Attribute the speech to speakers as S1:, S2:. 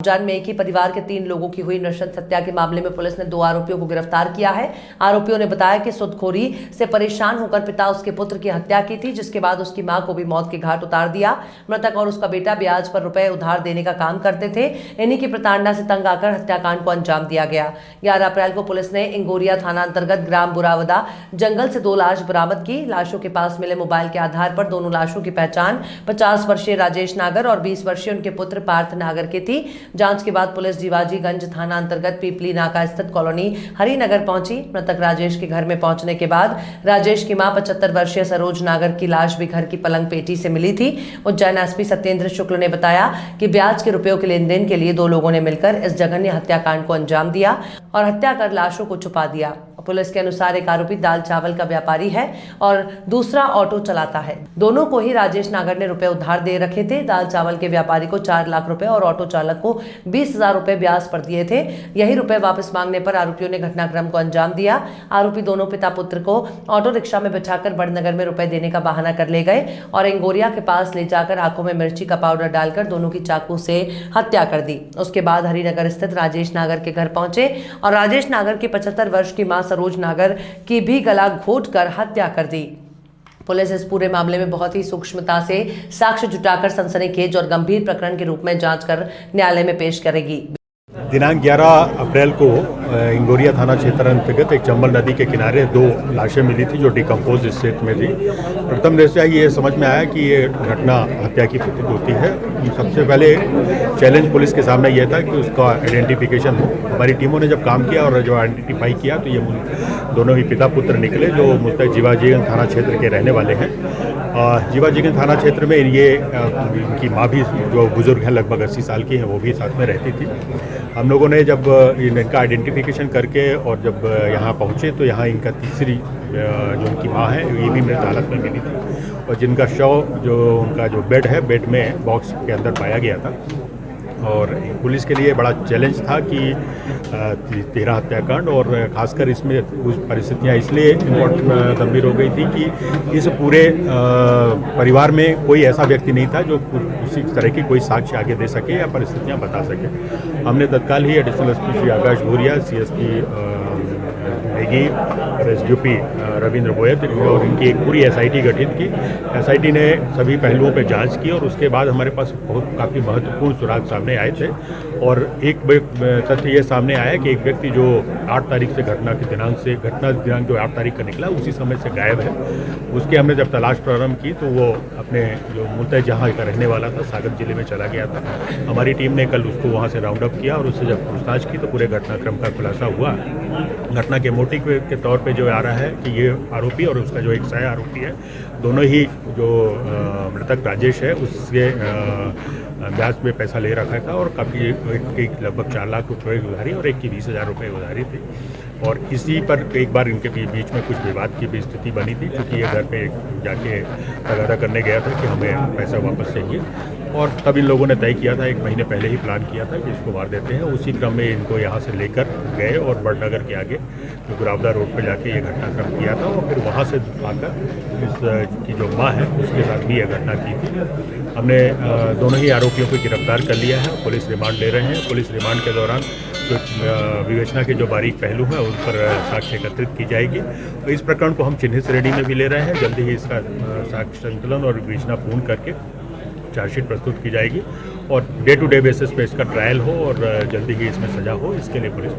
S1: जान में एक ही परिवार के 3 लोगों की हुई नृशंस हत्या के मामले में पुलिस ने 2 आरोपियों को गिरफ्तार किया है। आरोपियों ने बताया कि सुदखोरी से परेशान होकर पिता उसके पुत्र की हत्या की थी, जिसके बाद उसकी मां को भी मौत के घाट उतार दिया। मृतक और उसका बेटा ब्याज पर रुपए उधार देने का काम करते थे। इन्हीं की प्रताड़ना से तंग आकर हत्याकांड को अंजाम दिया गया। 11 अप्रैल को पुलिस ने इंगोरिया थाना अंतर्गत ग्राम बुरावदा जंगल से 2 लाश बरामद की। लाशों के पास मिले मोबाइल के आधार पर दोनों लाशों की पहचान 50 वर्षीय राजेश नागर और 20 वर्षीय उनके पुत्र पार्थ नागर की थी। जांच के बाद पुलिस जीवाजीगंज थाना अंतर्गत पीपली नाका स्थित कॉलोनी हरिनगर पहुंची। मृतक राजेश के घर में पहुंचने के बाद राजेश की मां 75 वर्षीय सरोज नागर की लाश भी घर की पलंग पेटी से मिली थी। उज्जैन एसपी सत्येंद्र शुक्ल ने बताया कि ब्याज के रुपयों के लेन देन के लिए 2 लोगों ने मिलकर इस जघन्य हत्याकांड को अंजाम दिया और हत्या कर लाशों को छुपा दिया। पुलिस के अनुसार एक आरोपी दाल चावल का व्यापारी है और दूसरा ऑटो चलाता है। दोनों को ही राजेश नागर ने रुपए उधार दे रखे थे। दाल चावल के व्यापारी को 4 लाख रुपए और ऑटो चालक को 20,000 रुपए ब्याज पर दिए थे। यही रुपए वापस मांगने पर आरोपियों ने घटनाक्रम को अंजाम दिया। आरोपी दोनों पिता पुत्र को ऑटो रिक्शा में बिठाकर बड़नगर में रुपए देने का बहाना कर ले गए और इंगोरिया के पास ले जाकर आंखों में मिर्ची का पाउडर डालकर दोनों की चाकू से हत्या कर दी। उसके बाद हरिनगर स्थित राजेश नागर के घर पहुंचे और राजेश नागर की 75 वर्ष की मां सरोज नागर की भी गला घोंटकर हत्या कर दी। पुलिस इस पूरे मामले में बहुत ही सूक्ष्मता से साक्ष्य जुटाकर सनसनीखेज और गंभीर प्रकरण के रूप में जांच कर न्यायालय में पेश करेगी।
S2: दिनांक 11 अप्रैल को इंगोरिया थाना क्षेत्र अंतर्गत एक चंबल नदी के किनारे 2 लाशें मिली थी जो डिकम्पोज स्टेट में थी। प्रथम दृष्टया ये समझ में आया कि ये घटना हत्या की प्रतीत होती है। सबसे पहले चैलेंज पुलिस के सामने यह था कि उसका आइडेंटिफिकेशन हो। हमारी टीमों ने जब काम किया और जब आइडेंटिफाई किया तो ये दोनों ही पिता पुत्र निकले जो मुस्तक जीवाजीगंज थाना क्षेत्र के रहने वाले हैं। जीवाजीगंज थाना क्षेत्र में ये इनकी माँ भी जो बुजुर्ग है लगभग 80 साल की है, वो भी साथ में रहती थी। हम लोगों ने जब इनका आइडेंटिफिकेशन करके और जब यहाँ पहुँचे तो यहाँ इनका तीसरी जो उनकी माँ है ये भी मृत हालत में मिली थी और जिनका शव जो उनका जो बेड है बेड में बॉक्स के अंदर पाया गया था। और पुलिस के लिए बड़ा चैलेंज था कि 13 हत्याकांड और खासकर इसमें कुछ परिस्थितियाँ इसलिए गंभीर हो गई थी कि इस पूरे परिवार में कोई ऐसा व्यक्ति नहीं था जो किसी तरह की कोई साक्ष्य आगे दे सके या परिस्थितियाँ बता सके। हमने तत्काल ही additional SP Shri Akash Bhuria, CSP Negi और SDOP रविंद्र बोयत और इनकी एक पूरी SIT गठित की। SIT ने सभी पहलुओं पर जांच की और उसके बाद हमारे पास काफ़ी महत्वपूर्ण सुराग सामने आए थे और एक तथ्य ये सामने आया कि एक व्यक्ति जो 8 तारीख से घटना दिनांक जो 8 तारीख का निकला उसी समय से गायब है। उसके हमने जब तलाश प्रारंभ की तो वो अपने जो मूलतः जहाँ का रहने वाला था सागर जिले में चला गया था। हमारी टीम ने कल उसको वहाँ से राउंड अप किया और उससे जब पूछताछ की तो पूरे घटनाक्रम का खुलासा हुआ। घटना के मोटिव के तौर पे जो आ रहा है कि ये आरोपी और उसका जो एक सह आरोपी है दोनों ही जो मृतक राजेश है उससे ब्याज पे पैसा ले रखा था और काफ़ी एक लगभग 4 लाख रुपये उधारी और एक की 20,000 रुपये उधारी थी। और इसी पर एक बार इनके बीच में कुछ विवाद की भी स्थिति बनी थी क्योंकि ये घर पे जाके तगादा करने गया था कि हमें पैसा वापस चाहिए और तब इन लोगों ने तय किया था 1 महीने पहले ही प्लान किया था कि इसको मार देते हैं। उसी क्रम में इनको यहाँ से लेकर गए और बड़नगर के आगे जो गुरावदा रोड पर जाके ये घटनाक्रम किया था और फिर वहाँ से आकर इसकी जो माँ है उसके साथ भी यह घटना की थी। हमने दोनों ही आरोपियों को गिरफ्तार कर लिया है। पुलिस रिमांड ले रहे हैं। पुलिस रिमांड के दौरान जो विवेचना के जो बारीक पहलू हैं उन पर साक्ष्य एकत्रित की जाएगी। तो इस प्रकरण को हम चिन्हित श्रेणी में भी ले रहे हैं। जल्दी ही इसका साक्ष्य संकलन और विवेचना पूर्ण करके चार्जशीट प्रस्तुत की जाएगी और डे टू डे बेसिस पे इसका ट्रायल हो और जल्दी ही इसमें सजा हो, इसके लिए पुलिस